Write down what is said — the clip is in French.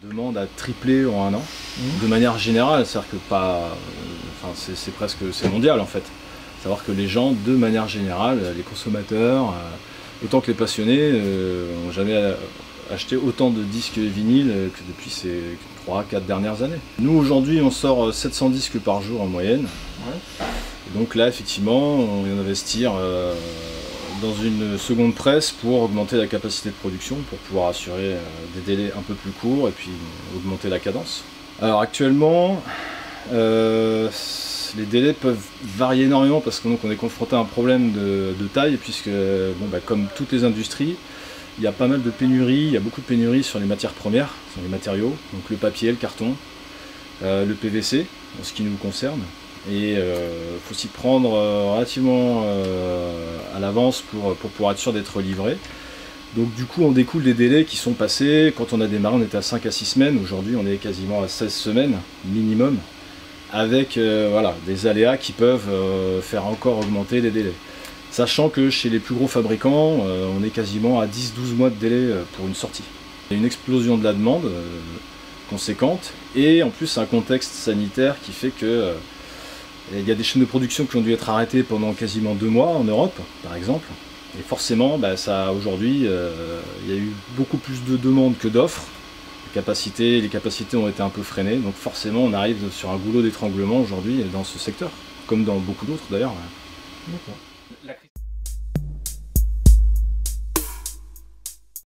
La demande a triplé en un an, de manière générale, c'est-à-dire que c'est mondial en fait. Savoir que les gens, de manière générale, les consommateurs, autant que les passionnés, n'ont jamais acheté autant de disques vinyles que depuis ces 3-4 dernières années. Nous aujourd'hui on sort 700 disques par jour en moyenne. Ouais. Et donc là effectivement on vient d'investir dans une seconde presse pour augmenter la capacité de production, pour pouvoir assurer des délais un peu plus courts et puis augmenter la cadence. Alors actuellement, les délais peuvent varier énormément parce qu'on est confronté à un problème de taille, puisque comme toutes les industries, il y a pas mal de pénuries, il y a beaucoup de pénuries sur les matières premières, sur les matériaux, donc le papier, le carton, le PVC, en ce qui nous concerne. Et il faut s'y prendre relativement à l'avance pour pouvoir être sûr d'être livré. Donc du coup on découle des délais qui sont passés, quand on a démarré on était à 5 à 6 semaines, aujourd'hui on est quasiment à 16 semaines minimum, avec des aléas qui peuvent faire encore augmenter les délais. Sachant que chez les plus gros fabricants, on est quasiment à 10-12 mois de délai pour une sortie. Il y a une explosion de la demande conséquente, et en plus un contexte sanitaire qui fait que il y a des chaînes de production qui ont dû être arrêtées pendant quasiment 2 mois en Europe, par exemple. Et forcément, aujourd'hui, il y a eu beaucoup plus de demandes que d'offres. Les capacités ont été un peu freinées, donc forcément on arrive sur un goulot d'étranglement aujourd'hui dans ce secteur, comme dans beaucoup d'autres d'ailleurs. D'accord.